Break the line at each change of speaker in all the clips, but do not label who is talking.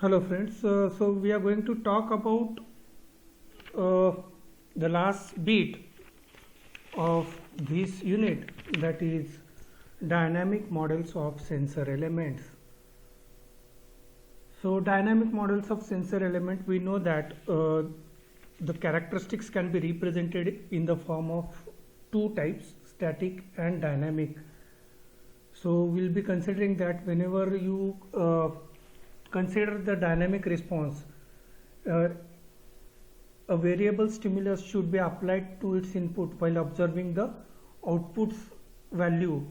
Hello friends, so we are going to talk about uh, the last bit of this unit, that is dynamic models of sensor elements. So dynamic models of sensor element, we know that the characteristics can be represented in the form of two types, static and dynamic. So we'll be considering that whenever you consider the dynamic response, uh, a variable stimulus should be applied to its input while observing the output's value.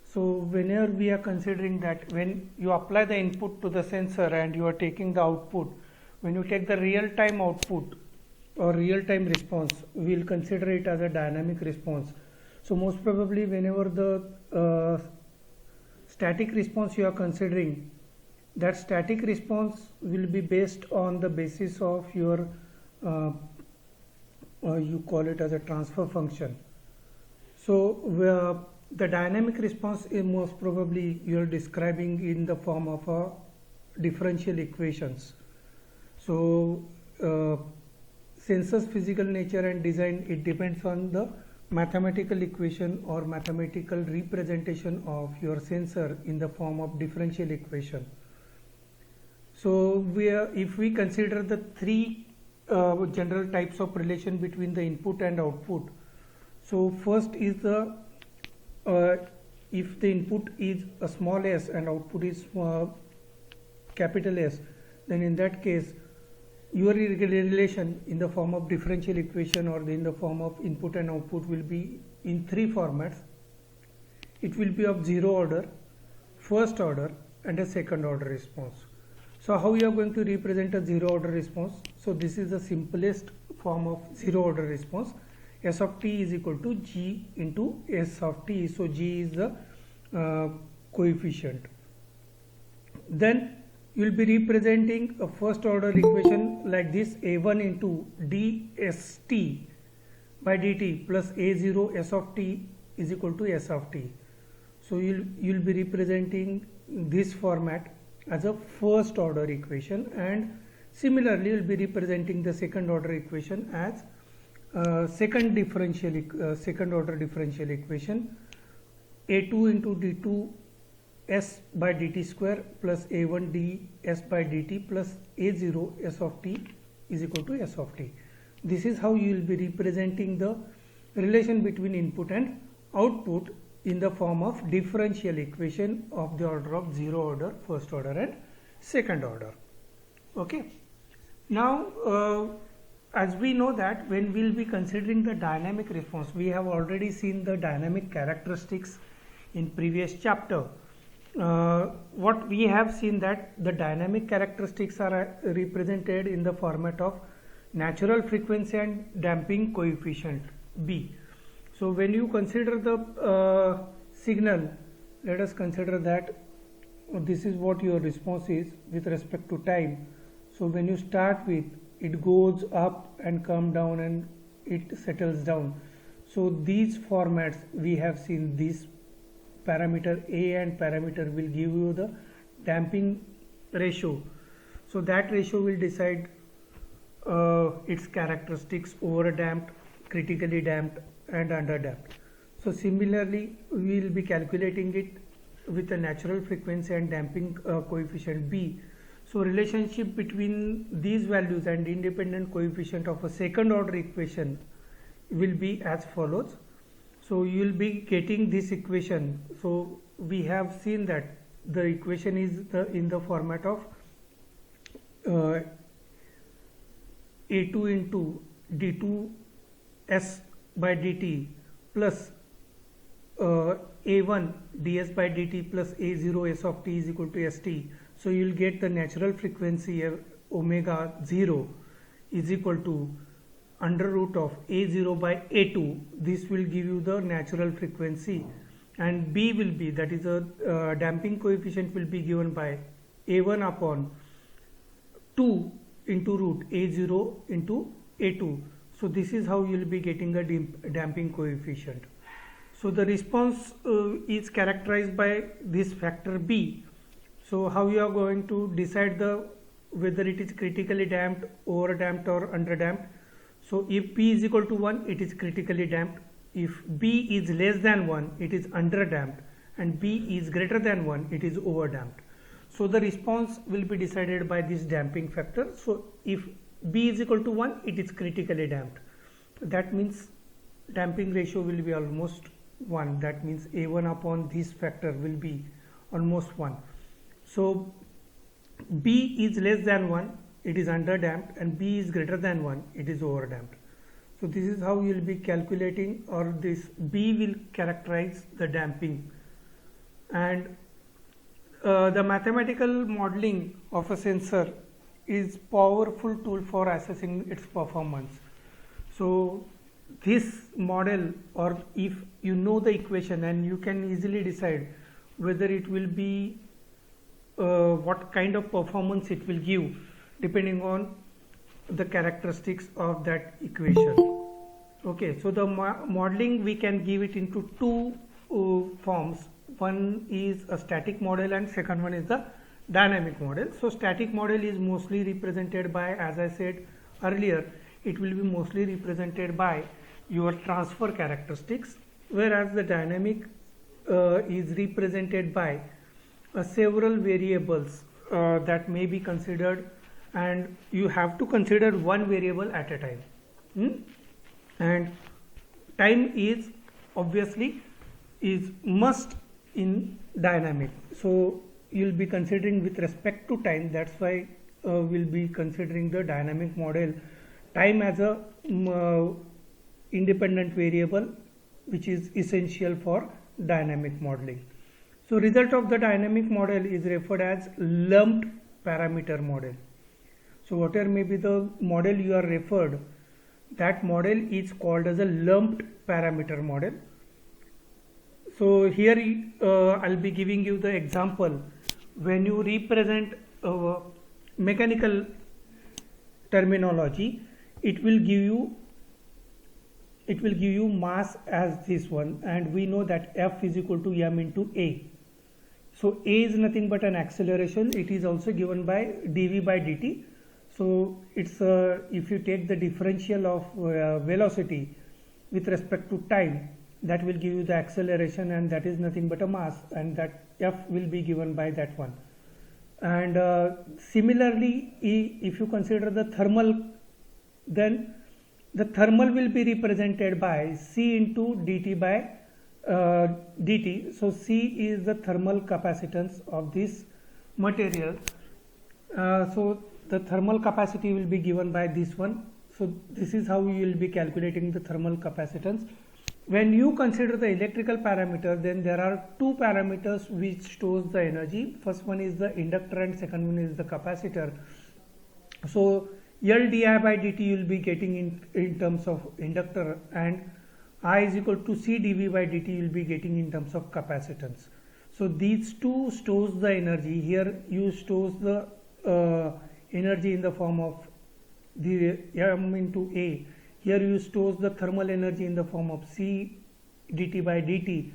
So whenever we are considering that when you apply the input to the sensor and you are taking the output, when you take the real time output or real time response, we will consider it as a dynamic response. So most probably whenever the static response you are considering, that static response will be based on the basis of your you call it as a transfer function. So the dynamic response is most probably you are describing in the form of a differential equations. So sensors physical nature and design, it depends on the mathematical equation or mathematical representation of your sensor in the form of differential equation. So if we consider the three general types of relation between the input and output. So first is the if the input is a small s and output is capital S, then in that case your relation in the form of differential equation or in the form of input and output will be in three formats. It will be of zero order, first order and a second order response. So how you are going to represent a zero order response? So this is the simplest form of zero order response. S of t is equal to G into S of t. So G is the coefficient. Then you will be representing a first order equation like this: A1 into dst by dt plus A0 S of t is equal to S of t. So you will be representing this format as a first order equation, and similarly you will be representing the second order equation as second order differential equation: A2 into d2 s by dt square plus A1 ds by dt plus A0 s of t is equal to S of t. This is how you will be representing the relation between input and output in the form of differential equation of the order of zero order, first order and second order. Okay. Now as we know that when we will be considering the dynamic response, we have already seen the dynamic characteristics in previous chapter. What we have seen that the dynamic characteristics are represented in the format of natural frequency and damping coefficient B. So when you consider the signal, let us consider that this is what your response is with respect to time. So when you start with, it goes up and come down and it settles down. So these formats we have seen, this parameter A and parameter will give you the damping ratio. So that ratio will decide its characteristics: over damped, critically damped and under damped. So similarly we will be calculating it with a natural frequency and damping coefficient B. So relationship between these values and independent coefficient of a second order equation will be as follows. So you will be getting this equation. So we have seen that the equation is in the format of A2 into d2 s by dt plus A1 ds by dt plus A0 s of t is equal to st. So you will get the natural frequency omega 0 is equal to under root of A0 by A2. This will give you the natural frequency, and B will be, that is a damping coefficient will be given by A1 upon 2 into root A0 into A2. So this is how you will be getting a damping coefficient. So the response is characterized by this factor B. So how you are going to decide the whether it is critically damped, over damped or under damped. So if P is equal to 1, it is critically damped. If B is less than 1, it is under damped, and B is greater than 1, it is over damped. So the response will be decided by this damping factor. So if B is equal to 1, it is critically damped. That means damping ratio will be almost 1. That means A1 upon this factor will be almost 1. So B is less than 1, it is under damped, and B is greater than 1, it is over damped. So this is how you will be calculating, or this B will characterize the damping. And the mathematical modeling of a sensor is powerful tool for assessing its performance. So this model, or if you know the equation, and you can easily decide whether it will be what kind of performance it will give depending on the characteristics of that equation. Okay, so the modeling, we can give it into two forms. One is a static model and second one is the dynamic model. So static model is mostly represented by, as I said earlier, it will be mostly represented by your transfer characteristics, whereas the dynamic is represented by several variables that may be considered, and you have to consider one variable at a time. And time is obviously is must in dynamic. So you will be considering with respect to time. That's why we'll be considering the dynamic model time as a independent variable, which is essential for dynamic modeling. So result of the dynamic model is referred as lumped parameter model. So whatever may be the model you are referred, that model is called as a lumped parameter model. So here I'll be giving you the example. When you represent mechanical terminology, it will give you mass as this one, and we know that F is equal to m into A. So A is nothing but an acceleration. It is also given by dv by dt. So it's if you take the differential of velocity with respect to time, that will give you the acceleration, and that is nothing but a mass, and that F will be given by that one. And similarly, if you consider the thermal, then the thermal will be represented by C into dt by dt. So C is the thermal capacitance of this material. So the thermal capacity will be given by this one. So this is how you will be calculating the thermal capacitance. When you consider the electrical parameter, then there are two parameters which stores the energy. First one is the inductor and second one is the capacitor. So L di by dt you will be getting in terms of inductor, and I is equal to C dv by dt you will be getting in terms of capacitance. So these two stores the energy. Here you stores the energy in the form of the m into A. Here you stores the thermal energy in the form of C dt by dt.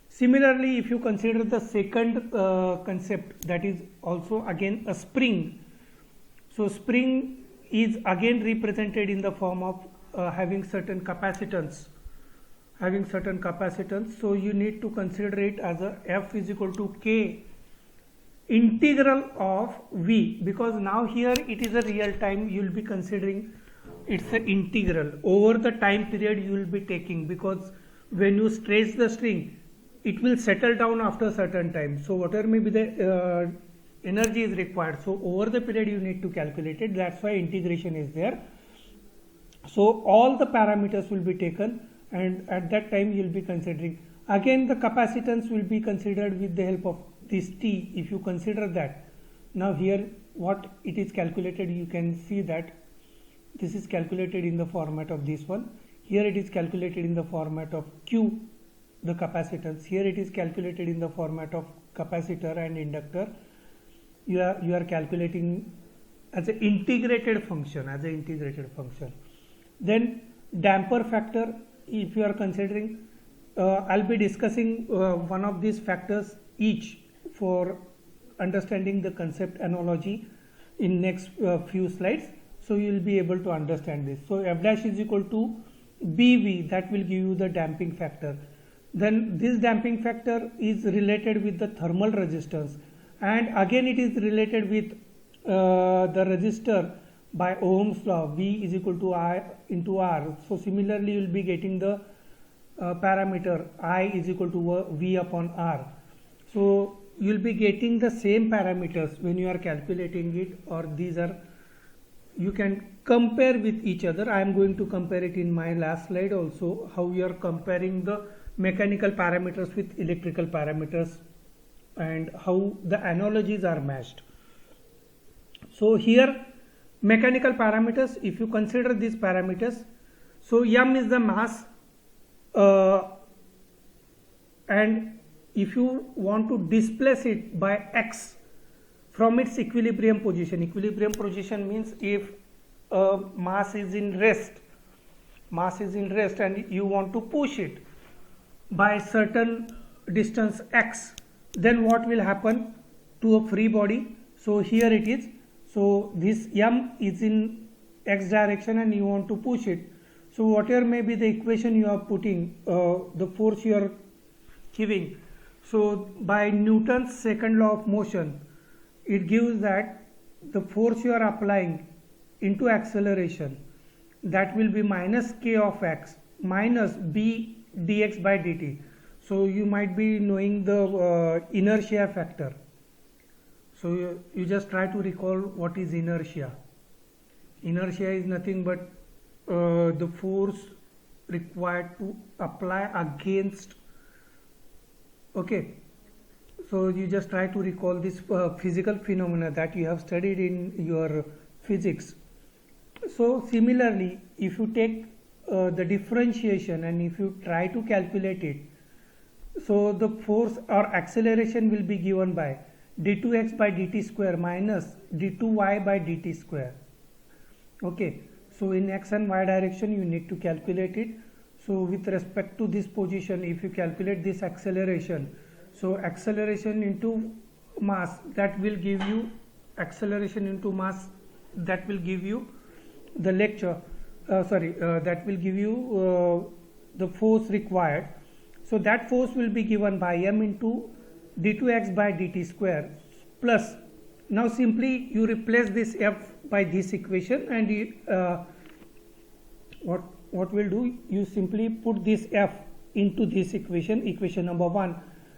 Similarly, if you consider the second concept, that is also again a spring. So spring is again represented in the form of having certain capacitance. So you need to consider it as a F is equal to K integral of V, because now here it is a real time. You will be considering it's an integral over the time period you will be taking, because when you stretch the string, it will settle down after a certain time. So whatever may be the energy is required, so over the period you need to calculate it. That's why integration is there. So all the parameters will be taken, and at that time you will be considering. Again, the capacitance will be considered with the help of this T. If you consider that, now here what it is calculated, you can see that this is calculated in the format of this one. Here it is calculated in the format of Q, the capacitance. Here it is calculated in the format of capacitor and inductor. You are calculating as an integrated function, Then damper factor, if you are considering, I'll be discussing one of these factors each for understanding the concept analogy. in next few slides. So you will be able to understand this. So F dash is equal to BV, that will give you the damping factor. Then this damping factor is related with the thermal resistance, and again it is related with the resistor by Ohm's law, V is equal to I into R. So similarly you will be getting the parameter I is equal to V upon R. So you will be getting the same parameters when you are calculating it, or these are, you can compare with each other. I am going to compare it in my last slide also, how you are comparing the mechanical parameters with electrical parameters and how the analogies are matched. So here mechanical parameters, if you consider these parameters, so m is the mass, and if you want to displace it by x from its equilibrium position means if mass is in rest and you want to push it by certain distance x, then what will happen to a free body? So here it is, so this m is in x direction and you want to push it. So whatever may be the equation you are putting, the force you are giving, so by Newton's second law of motion, it gives that the force you are applying into acceleration, that will be minus k of x minus b dx by dt. So you might be knowing the inertia factor. So you just try to recall what is inertia. Inertia is nothing but the force required to apply against. Okay, so you just try to recall this physical phenomena that you have studied in your physics. So similarly, if you take the differentiation and if you try to calculate it, so the force or acceleration will be given by d2x by dt square minus d2y by dt square. Okay, so in x and y direction you need to calculate it. So with respect to this position, if you calculate this acceleration, so acceleration into mass, that will give you acceleration into mass, that will give you the that will give you the force required. So that force will be given by m into d2x by dt square plus, now simply you replace this f by this equation, and you, what will do, you simply put this f into this equation, equation number 1,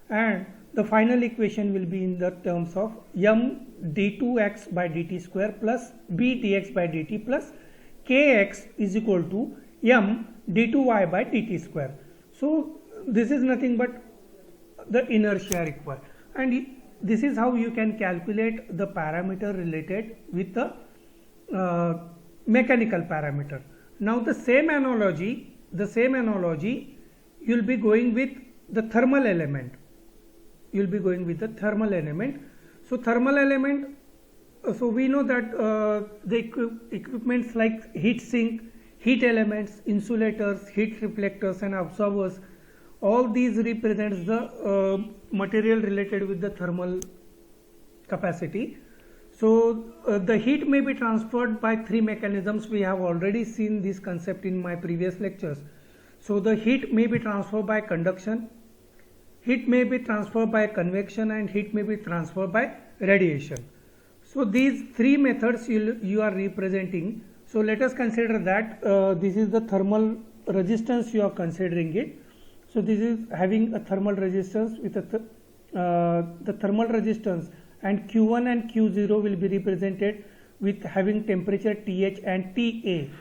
and the final equation will be in the terms of m d2x by dt square plus b dx by dt plus kx is equal to m d2y by dt square. So this is nothing but the inertia required, and this is how you can calculate the parameter related with the mechanical parameter. Now the same analogy you will be going with the thermal element. You will be going with the thermal element. So thermal element, so we know that the equipments like heat sink, heat elements, insulators, heat reflectors and absorbers, all these represents the material related with the thermal capacity. So the heat may be transferred by 3 mechanisms. We have already seen this concept in my previous lectures. So the heat may be transferred by conduction, heat may be transferred by convection, and heat may be transferred by radiation. So these 3 methods you are representing. So let us consider that this is the thermal resistance you are considering it. So this is having a thermal resistance with the thermal resistance, and Q1 and Q0 will be represented with having temperature TH and TA.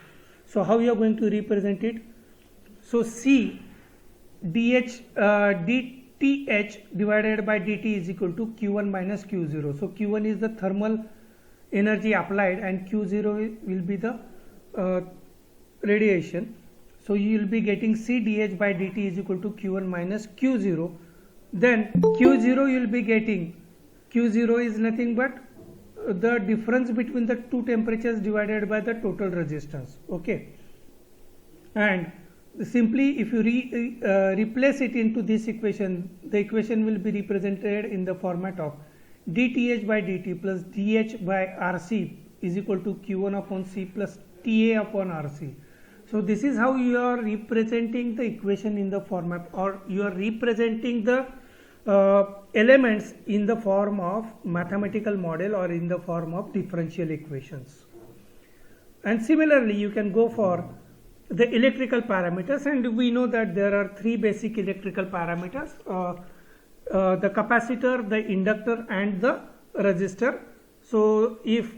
So how you are going to represent it? So C dH dTH divided by dt is equal to Q1 minus Q0. So Q1 is the thermal energy applied and Q0 will be the radiation. So you will be getting C dH by dt is equal to Q1 minus Q0. Then Q0 you will be getting, Q0 is nothing but the difference between the two temperatures divided by the total resistance. Okay, and simply if you replace it into this equation, the equation will be represented in the format of dth by dt plus dh by rc is equal to q1 upon c plus ta upon rc. So this is how you are representing the equation in the format, or you are representing the elements in the form of mathematical model or in the form of differential equations. And similarly you can go for the electrical parameters, and we know that there are three basic electrical parameters, the capacitor, the inductor and the resistor. So if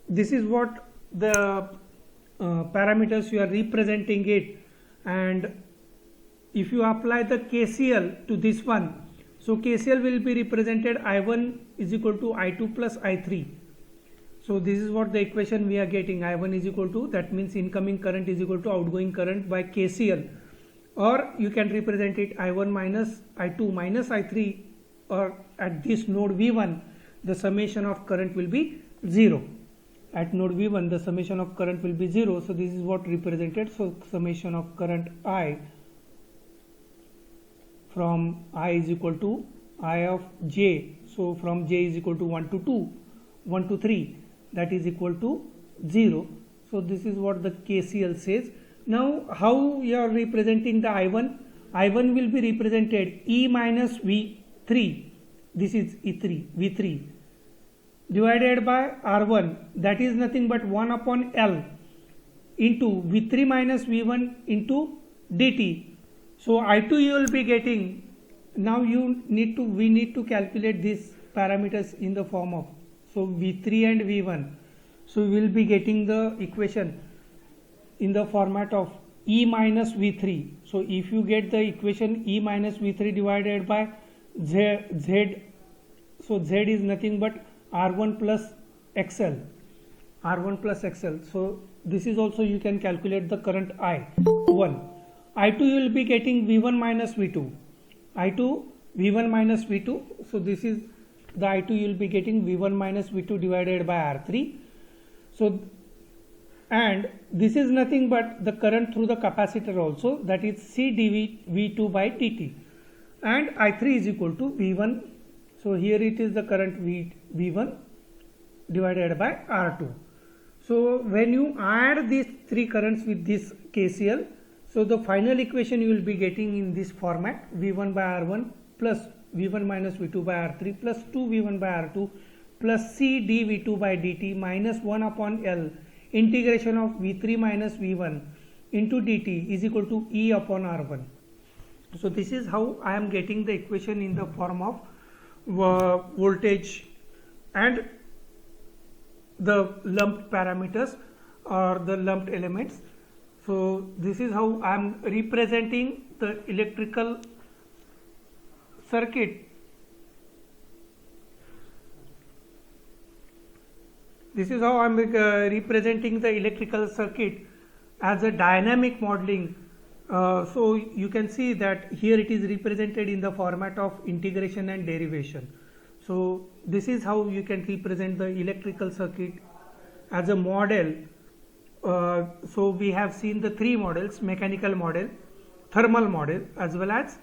this is what the parameters you are representing it, and if you apply the KCL to this one, so KCL will be represented I1 is equal to I2 plus I3. So this is what the equation we are getting. I1 is equal to, that means incoming current is equal to outgoing current by KCL, or you can represent it I1 minus I2 minus I3, or at this node V1 the summation of current will be 0. At node V1 the summation of current will be 0. So this is what represented. So summation of current I from I is equal to I of j. So from j is equal to 1 to 2, 1 to 3, that is equal to 0. So this is what the KCL says. Now how you are representing the I1? I1 will be represented E minus V3, this is E3, V3, divided by R1, that is nothing but 1 upon L into V3 minus V1 into dt. So I2 you will be getting, now we need to calculate these parameters in the form of, so V3 and V1. So we will be getting the equation in the format of E minus V3. So if you get the equation E minus V3 divided by Z, so Z is nothing but R1 plus XL, R1 plus XL. So this is also you can calculate the current I1. I2 you will be getting V1 minus V2, I2 V1 minus V2. So this is the I2 you will be getting V1 minus V2 divided by R3. So and this is nothing but the current through the capacitor also, that is C dV V2 by dt, and I3 is equal to V1. So here it is the current V1 divided by R2. So when you add these three currents with this KCL, so the final equation you will be getting in this format: V1 by R1 plus V1 minus V2 by R3 plus 2V1 by R2 plus C dV2 by dt minus 1 upon L integration of V3 minus V1 into dt is equal to E upon R1. So this is how I am getting the equation in the form of voltage and the lumped parameters or the lumped elements. So this is how I am representing the electrical circuit. This is how I am representing the electrical circuit as a dynamic modeling. So you can see that here it is represented in the format of integration and derivation. So this is how you can represent the electrical circuit as a model. So we have seen the three models: mechanical model, thermal model, as well as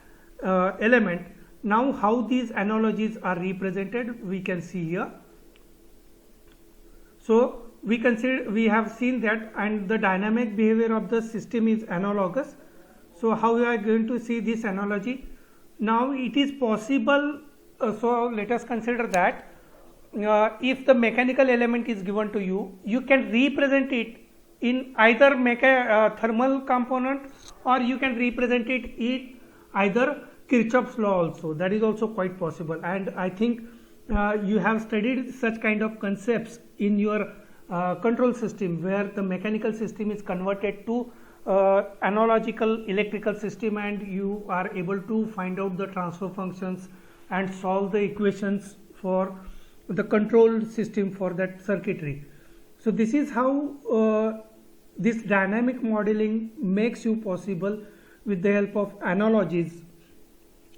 element. Now how these analogies are represented we can see here. So we have seen that, and the dynamic behavior of the system is analogous. So how we are going to see this analogy? Now it is possible, so let us consider that if the mechanical element is given to you, you can represent it in either thermal component, or you can represent it in either Kirchhoff's law also. That is also quite possible, and I think you have studied such kind of concepts in your control system, where the mechanical system is converted to analogical electrical system, and you are able to find out the transfer functions and solve the equations for the control system for that circuitry. So this is how this dynamic modeling makes you possible with the help of analogies,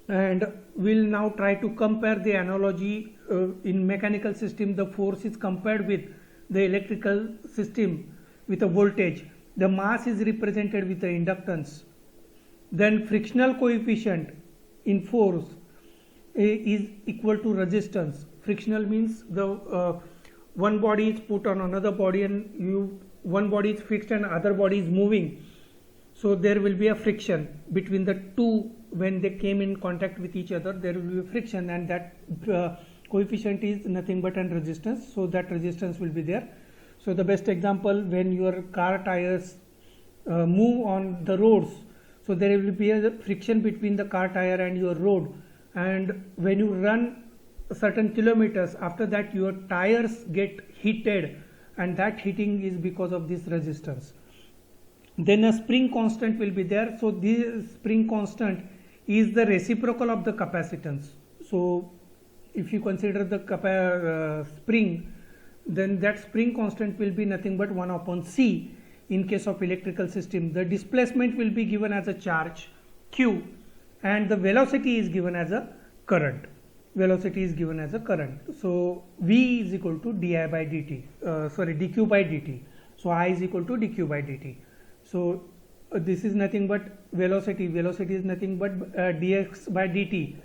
and we'll now try to compare the analogy. In mechanical system, the force is compared with the electrical system with a voltage. The mass is represented with the inductance. Then frictional coefficient in force is equal to resistance. Frictional means the one body is put on another body and one body is fixed and other body is moving. So there will be a friction between the two. When they came in contact with each other, there will be a friction, and that coefficient is nothing but an resistance. So that resistance will be there. So the best example, when your car tires move on the roads, so there will be a friction between the car tire and your road, and when you run certain kilometers, after that your tires get heated, and that heating is because of this resistance. Then a spring constant will be there. So this spring constant is the reciprocal of the capacitance. So if you consider the spring, then that spring constant will be nothing but 1 upon C. In case of electrical system, the displacement will be given as a charge Q, and the velocity is given as a current. So V is equal to dI by dt, dq by dt. So I is equal to dq by dt. So this is nothing but velocity is nothing but dx by dt.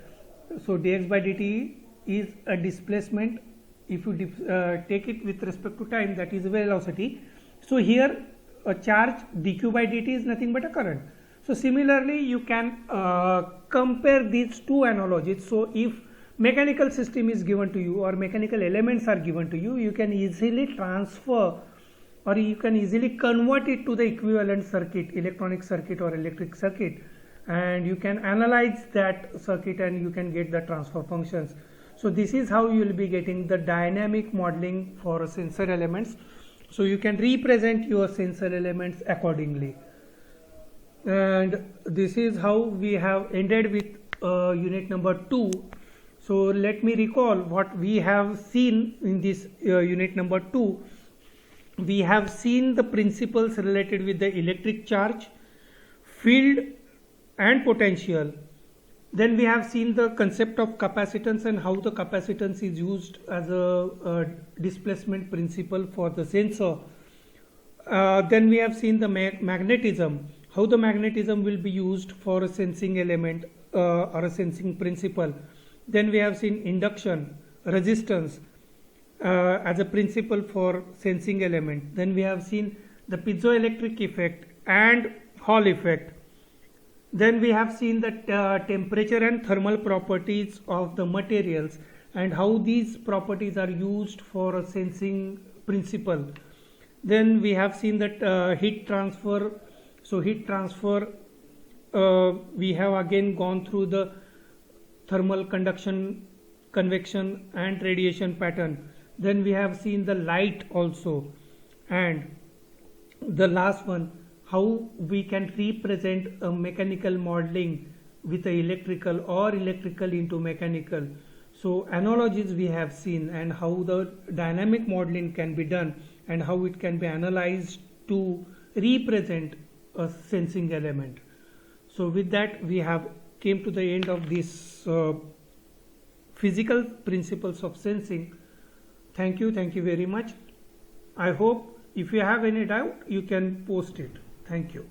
So dx by dt is a displacement. If you take it with respect to time, that is velocity. So here a charge dq by dt is nothing but a current. So similarly you can compare these two analogies. So if mechanical system is given to you or mechanical elements are given to you, you can easily transfer or you can easily convert it to the equivalent circuit, electronic circuit or electric circuit, and you can analyze that circuit and you can get the transfer functions. So this is how you will be getting the dynamic modeling for sensor elements. So you can represent your sensor elements accordingly. And this is how we have ended with unit number 2. So let me recall what we have seen in this unit number 2. We have seen the principles related with the electric charge, field and potential. Then we have seen the concept of capacitance and how the capacitance is used as a displacement principle for the sensor. Then we have seen the magnetism, how the magnetism will be used for a sensing element or a sensing principle. Then we have seen induction, resistance as a principle for sensing element. Then we have seen the piezoelectric effect and Hall effect. Then we have seen the temperature and thermal properties of the materials and how these properties are used for a sensing principle. Then we have seen that heat transfer. So heat transfer, we have again gone through the thermal conduction, convection and radiation pattern. Then we have seen the light also, and the last one, how we can represent a mechanical modeling with a electrical or electrical into mechanical. So analogies we have seen, and how the dynamic modeling can be done and how it can be analyzed to represent a sensing element. So with that we have came to the end of this physical principles of sensing. Thank you very much. I hope if you have any doubt you can post it. Thank you.